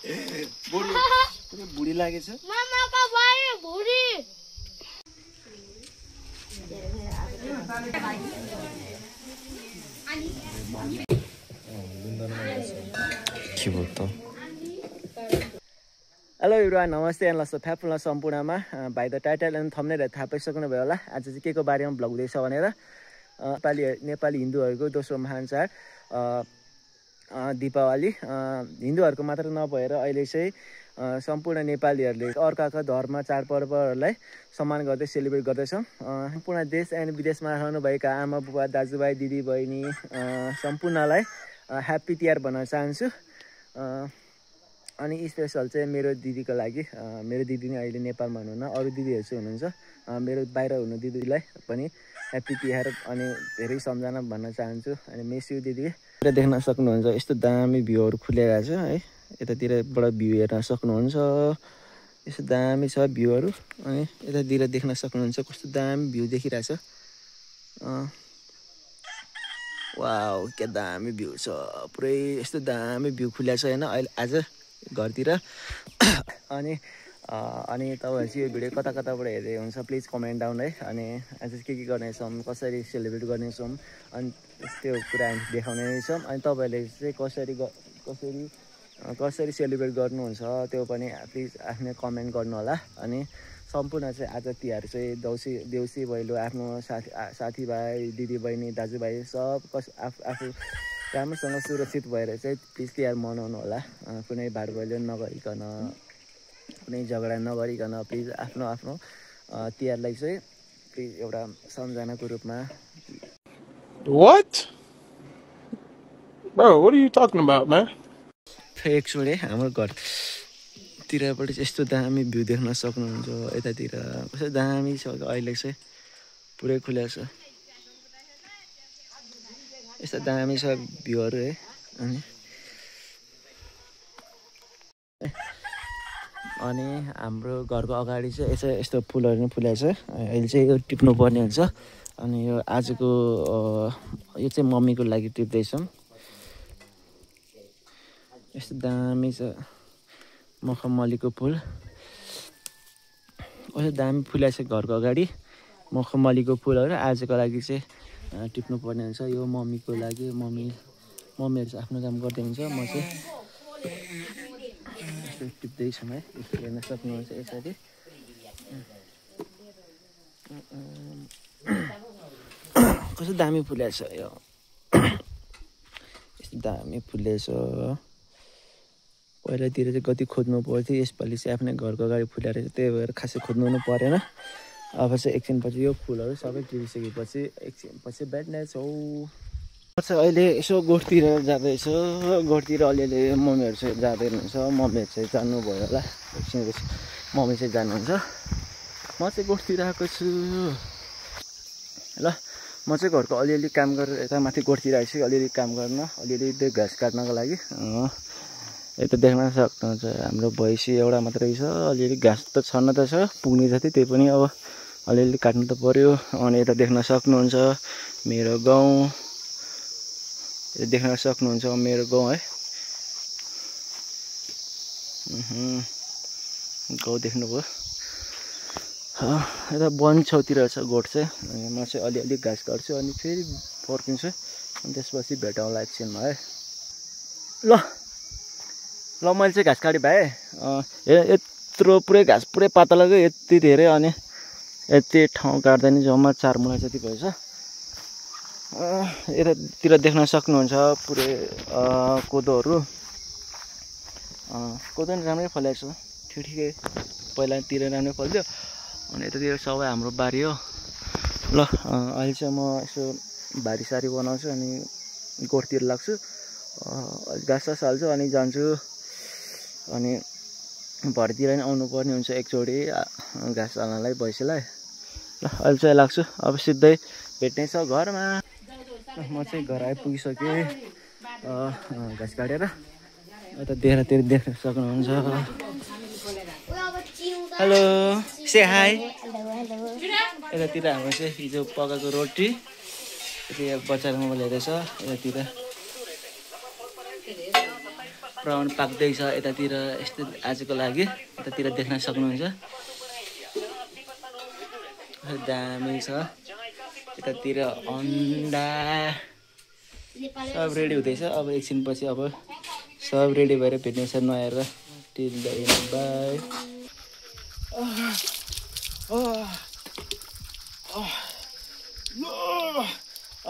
बुढी लागेछ मामाको भाइ बुढी हेलो एभ्रिवान नमस्ते एन्ड लस फ्याफुल्ला सम्पूर्णमा by the title and thumbnail थाहा पाइसक्नुभयो होला आज चाहिँ के को बारेमा भ्लग हुँदैछ भनेर नेपाली हिन्दूहरूको दोस्रो महान चाड दीपावली हिन्दूहरूको मात्र नभएर अहिले चाहिँ सम्पूर्ण नेपालीहरूले अर्काका धर्म चाडपर्वहरूलाई सम्मान गर्दै सेलिब्रेट गर्दैछौँ सम्पूर्ण देश एन्ड विदेशमा रहनुभएका आमा बुबा दाजुभाइ दिदी बहिनी सम्पूर्णलाई ह्याप्पी तिहार भन्न चाहन्छु अनि स्पेसल चाहिँ मेरो दिदीको लागि मेरो दिदी नै अहिले नेपालमा हुनुहुन्न अरू दिदीहरू चाहिँ हुनुहुन्छ मेरो बाहिर हुनु दिदीलाई पनि ह्याप्पी तिहार अनि धेरै सम्झना भन्न चाहन्छु अनि मिस यु दिदी देख्न सक्नुहुन्छ यस्तो दामी भ्यूहरू खुलिरहेको छ है यतातिरबाट भ्यू हेर्न सक्नुहुन्छ यस्तो दामी छ भ्यूहरू अनि यतातिर देख्न सक्नुहुन्छ कस्तो दामी भ्यू देखिरहेछ वाउ के दामी भ्यू छ पुरै यस्तो दामी भ्यू खुलिएको छ होइन अहिले आज घरतिर अनि तपाईँहरू चाहिँ यो भिडियो कता कताबाट हेर्दै हुन्छ प्लिज कमेन्ट डाउन है अनि आज के गर्नेछौँ कसरी सेलिब्रेट गर्नेछौँ अनि त्यो कुरा हामी देखाउने छौँ अनि तपाईँहरूले चाहिँ कसरी सेलिब्रेट गर्नुहुन्छ त्यो पनि प्लिज आफ्नै कमेन्ट गर्नु होला अनि सम्पूर्ण चाहिँ आज तिहार चाहिँ देउसी भैलो आफ्नो साथीभाइ दिदीबहिनी दाजुभाइ सब आफू राम्रोसँग सुरक्षित भएर चाहिँ प्लिज तिहार मनाउनु होला कुनै भाडभैलो नगरिकन कुनै झगडा नगरिकन प्लिज आफ्नो तिहारलाई चाहिँ प्लिज एउटा सम्झनाको रूपमा What? Bro, what are you talking about, man? एकचोटि हाम्रो घरतिरबाट चाहिँ यस्तो दामी भ्यू देख्न सक्नुहुन्छ यतातिर कस्तो दामी छ अहिले चाहिँ पुरै खुलेको छ यस्तो दामी छ भ्यूहरू है अनि हाम्रो घरको अगाडि चाहिँ यस्तो फुलहरू पनि फुलेको छ अहिले चाहिँ यो टिप्नु पर्ने हुन्छ अनि यो आजको यो चाहिँ मम्मीको लागि टिप्दैछौँ यस्तो दामी छ मखमलीको फुल कस्तो दामी फुलेको छ घरको अगाडि मखमलीको फुलहरू आजको लागि चाहिँ टिप्नु पर्ने हुन्छ यो मम्मीको लागि मम्मीहरू चाहिँ आफ्नो काम गर्दै हुन्छ म चाहिँ यस्तो टिप्दैछु है हेर्न सक्नुहुन्छ यसरी कस्तो दामी फुलेको छ यो यस्तो दामी फुलेछ पहिलातिर चाहिँ कति खोज्नु पर्थ्यो यसपालि चाहिँ आफ्नै घरको अगाडि फुलेर चाहिँ त्यही भएर खासै खोज्नु पनि परेन अब चाहिँ एकछिनपछि यो फुलहरू सबै टिपिसकेपछि एकछिनपछि भेट्नेछौँ अहिले यसो गोठतिर जाँदैछ गोठतिर अलिअलि मम्मीहरू चाहिँ जाँदै हुनुहुन्छ मम्मीहरू चाहिँ जानुभयो होला एकछिनपछि मम्मी चाहिँ जानुहुन्छ म चाहिँ गोठतिर आएको छु ल म चाहिँ घरको अलिअलि काम गरेर यता माथि गोठतिर आइसक्यो अलिअलि काम गर्न अलिअलि त्यो घाँस काट्नको लागि यता देख्न सक्नुहुन्छ हाम्रो भैँसी एउटा मात्रै छ अलिअलि घाँस त छन त छ पुग्ने जति त्यही पनि अब अलिअलि काट्नु त पर्यो अनि यता देख्न सक्नुहुन्छ मेरो गाउँ देख्न सक्नुहुन्छ मेरो गाउँ है गाउँ देख्नुभयो यता वन छेउतिर छ गोठ चाहिँ अनि म चाहिँ अलिअलि घाँस काट्छु अनि फेरि फर्किन्छु अनि त्यसपछि भेटौँला एकछिनमा है ल मैले चाहिँ घाँस काटेँ भाइ यत्रो पुरै घाँस पुरै पातला गयो यति धेरै अनि यति ठाउँ काट्दा नि जम्मा 4 मुला जति भएछ यतातिर देख्न सक्नुहुन्छ पुरै कोदोहरू कोदो नि राम्रै फलेको छ ठिकै पहिलातिर राम्रै फल्थ्यो अनि यतातिर सबै हाम्रो बारी हो ल अहिले चाहिँ म यसो भारीसारी बनाउँछु अनि गोठतिर लाग्छु घाँस सास हाल्छु अनि जान्छु अनि भरेतिर नि आउनुपर्ने हुन्छ एकचोटि घाँस हाल्नलाई भैँसीलाई ल अहिले चाहिँ लाग्छु अब सिधै भेट्ने छ घरमा म चाहिँ घर आइपुगिसकेँ घाँस काटेर यता देख्रातिर देख्न सक्नुहुन्छ हेलो से हाई यतातिर हाम्रो चाहिँ हिजो पकाएको रोटी यति बच्चाको मोबाइल हेरेछ यतातिर प्राउन पाक्दैछ यतातिर यस्तो आजको लागि यतातिर देख्न सक्नुहुन्छ दामी छ यतातिर अन्डा सब रेडी हुँदैछ अब एकछिनपछि अब सब रेडी भएर भेट्नेछ नुहाएर टिल द एन्ड बाई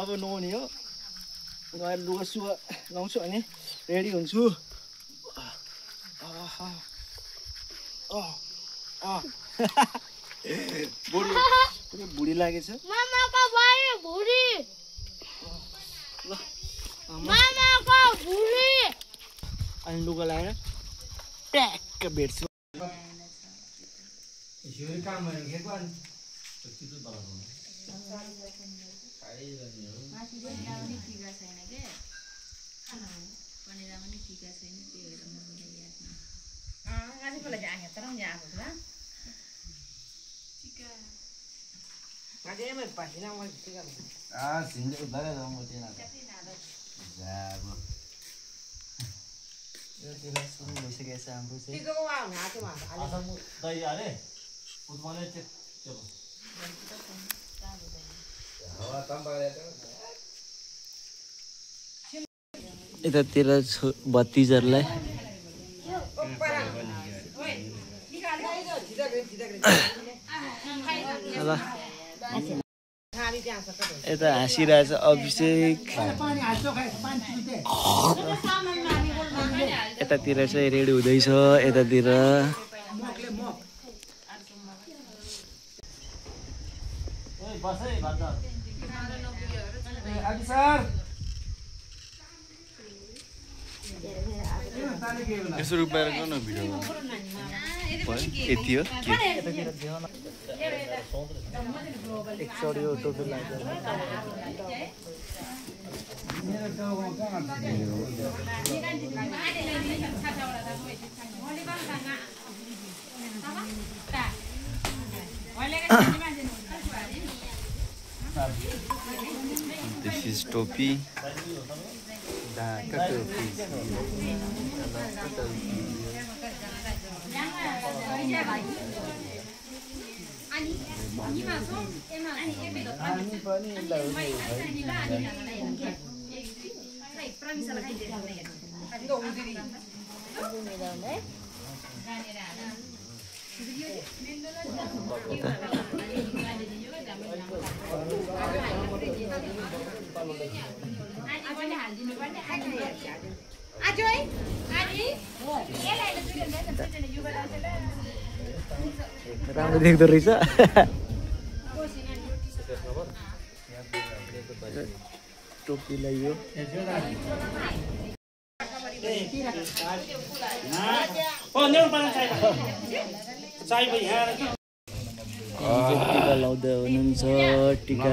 अब नुहाउने हो नुहाएर लुगा सुगा लाउँछु अनि रेडी हुन्छु बुढी लागेछ मामाको भयो भुडी मामाको भुडी अनि लुगा लगाएर ट्याक्क भेट्छु यतातिर भतिजहरूलाई यता हाँसिरहेछ अभिषेक यतातिर चाहिँ रेडी हुँदैछ यतातिर यसो रुपाएर गर्नु भिडियो यति हो एकचोटि यो टोपी लाग्छ This is topi. राम्रो देख्दो रहेछ टोपी लगाइयो टिका लाउँदै हुनुहुन्छ टिका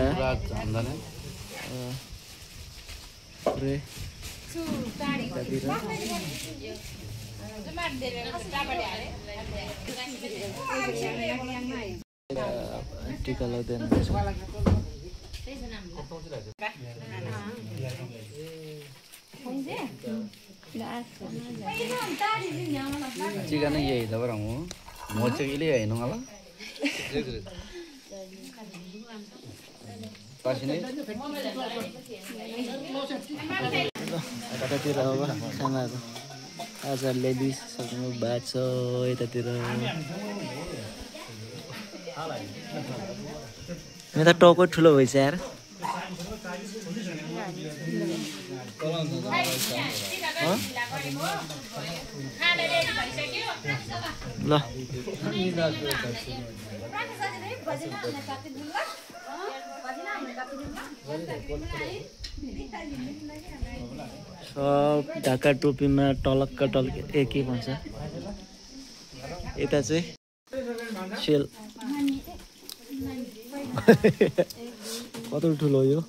टिका लाउँदै हुनुहुन्छ Chicken na yai da barang mo. Mo chak ile yai nong ala. Pasine. यतातिर अब खानाहरू आज लेडिज सक्नु भएको छ यतातिर मेरो त टाउको ठुलो भएछ यार ल सब ढाका टोपीमा टलक्क टल्क के भन्छ यता चाहिँ सेल कत्रो ठुलो यो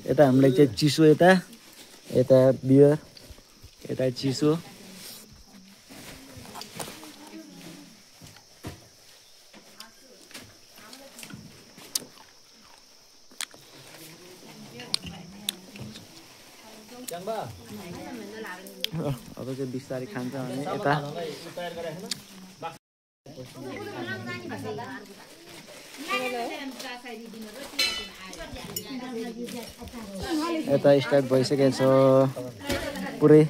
यता हामीलाई चाहिँ चिसो यता बियर यता चिसो अब चाहिँ बिस्तारै खान्छ भने यता यता स्टार्ट भइसकेको छ पुरै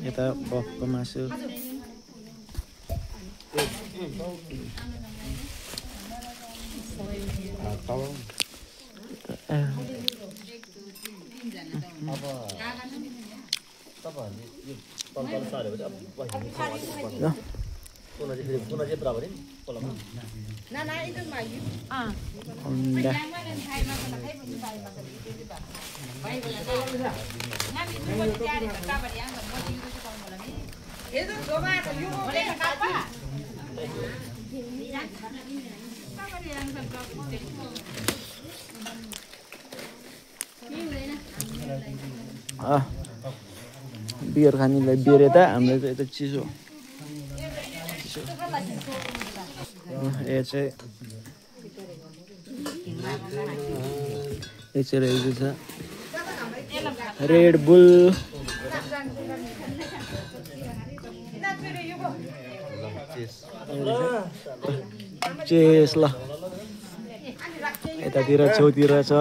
यता बफको मासु बियर खानेलाई बियर यता हामीलाई चाहिँ यता चिसो यो चाहिँ रहेको छ रेड बुल चेस ल यतातिर छेउतिर छ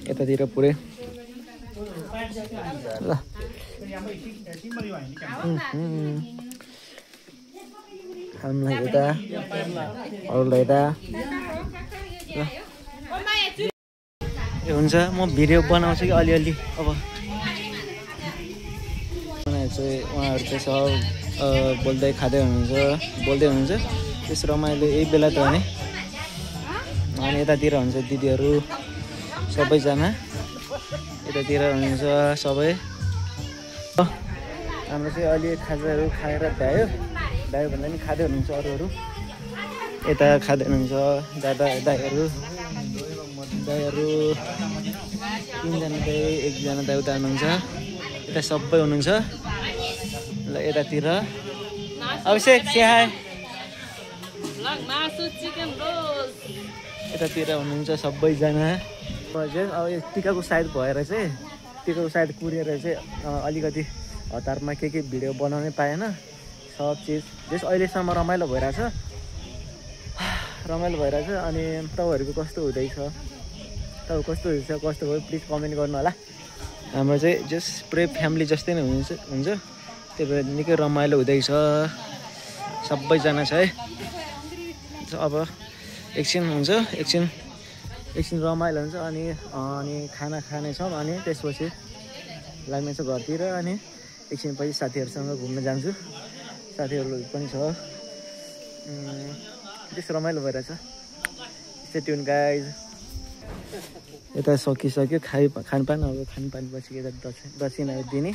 यतातिर पुरै ल हामीलाई यता अरूलाई यता हुन्छ म भिडियो बनाउँछु कि अलिअलि अब चाहिँ उहाँहरू चाहिँ सब बोल्दै खाँदै हुनुहुन्छ त्यस रमाइलो यही बेला त भने अनि यतातिर हुन्छ दिदीहरू सबैजना यतातिर हुनुहुन्छ सबै हाम्रो चाहिँ अलि खाजाहरू खाएर भ्यायो भन्दा पनि खाँदै हुनुहुन्छ अरूहरू यता खाँदै हुनुहुन्छ दादाहरू तिनजना चाहिँ एकजना दाइ उता हुनुहुन्छ यता सबै हुनुहुन्छ ल यतातिर अभिषेक स्याहाय यतातिर हुनुहुन्छ सबैजना अब यो टिकाको सायद भएर चाहिँ टिकाको सायद कुरेर चाहिँ अलिकति हतारमा के भिडियो बनाउनै पाएन सब चिज जस अहिलेसम्म रमाइलो भइरहेछ अनि तपाईँहरूको कस्तो हुँदैछ कस्तो भयो प्लिज कमेन्ट गर्नु होला हाम्रो चाहिँ जस पुरै फ्यामिली जस्तै नै हुन्छ त्यही भएर निकै रमाइलो हुँदैछ सबैजना छ है अब एकछिन रमाइलो हुन्छ अनि खाना खानेछौँ अनि त्यसपछि लाग्नेछ घरतिर अनि एकछिन पछि साथीहरूसँग घुम्न जान्छु साथीहरू पनि छ त्यस्तो रमाइलो भइरहेछ स्टे ट्युन गाइज यता सकिसक्यो खानपान अब खानपानपछि यता दक्षिणा दिने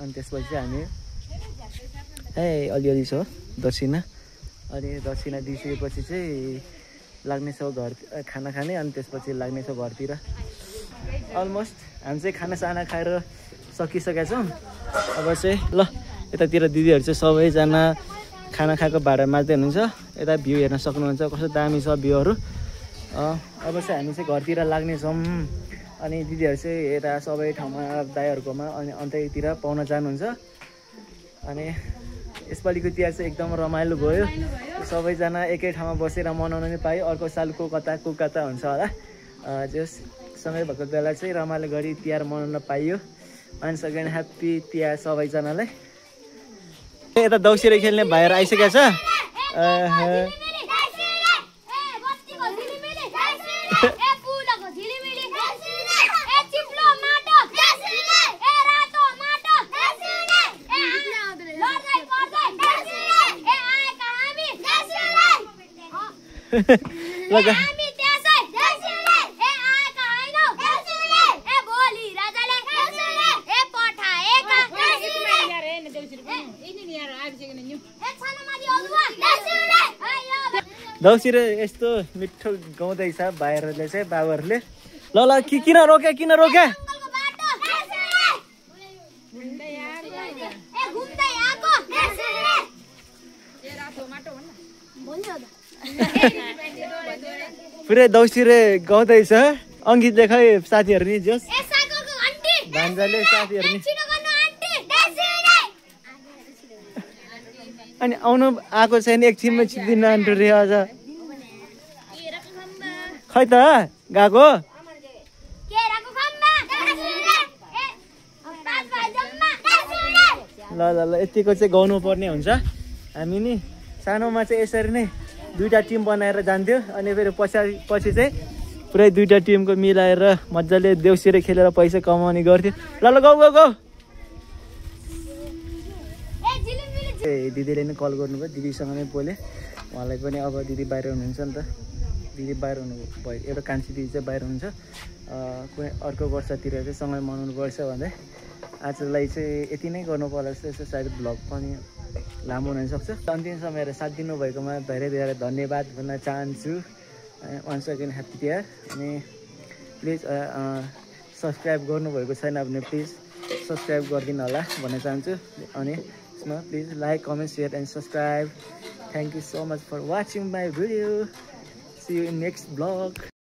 अनि त्यसपछि चाहिँ हामी अलिअलि छ दक्षिणा अनि दक्षिणा दिइसकेपछि चाहिँ लाग्नेछौँ घर खाना खाने अनि त्यसपछि लाग्नेछौँ घरतिर अलमोस्ट हामी चाहिँ खानासाना खाएर सकिसकेका छौँ अब चाहिँ ल यतातिर दिदीहरू चाहिँ सबैजना खाना खाएको भाँडा माझ्दै हुनुहुन्छ यता भ्यू हेर्न सक्नुहुन्छ कस्तो दामी छ भ्यूहरू अब चाहिँ हामी चाहिँ घरतिर लाग्नेछौँ अनि दिदीहरू चाहिँ यता सबै ठाउँमा दाइहरूकोमा अनि अन्तैतिर पाउन जानुहुन्छ अनि यसपालिको तिहार चाहिँ एकदम रमाइलो भयो सबैजना एकै ठाउँमा बसेर मनाउन नै पायो अर्को साल को कता हुन्छ होला जस सँगै भएको बेला चाहिँ रमाइलो गरी तिहार मनाउन पाइयो वान्स अगेन ह्याप्पी तिहार सबैजनालाई यता देउसिरे खेल्ने भाइहरू आइसकेको छ देउसिरे यस्तो मिठो गाउँदैछ भाइहरूले चाहिँ बाबुहरूले ल किन रोक्या पुरै दौसिरे गाउँदैछ अङ्कितले खै साथीहरू नि जोस् भान्जाले साथीहरू नि अनि आउनु आएको छैन एकछिनमा छिदिन अन्टु रे अझ खै त गएको ल ल ल यतिको चाहिँ गाउनु पर्ने हुन्छ हामी नि सानोमा चाहिँ यसरी नै 2टा टिम बनाएर जान्थ्यो अनि फेरि पछि चाहिँ पुरै 2टा टिमको मिलाएर मजाले देउसिरे खेलेर पैसा कमाउने गर्थ्यो ल ल गाउ गाउ गाउ दिदीले नै कल गर्नुभयो दिदीसँग नै बोलेँ उहाँलाई पनि अब दिदी बाहिर हुनुहुन्छ नि त दिदी बाहिर हुनुभयो एउटा कान्छी दिदी चाहिँ बाहिर हुन्छ कुनै अर्को वर्षतिर चाहिँ सँगै मनाउनु पर्छ भन्दै आजलाई चाहिँ यति नै गर्नु पर्ला जस्तो यस्तो सायद भ्लग पनि लामो हुनसक्छ अन्तिमसम्म हेरेर साथ दिनुभएकोमा धेरै धेरै धन्यवाद भन्न चाहन्छु वन्स अगेन ह्याप्पी टियर अनि प्लिज सब्सक्राइब गर्नुभएको छैन भने प्लिज सब्सक्राइब गरिदिनु होला भन्न चाहन्छु अनि यसमा please like comment share and subscribe thank you so much for watching my video see you in next blog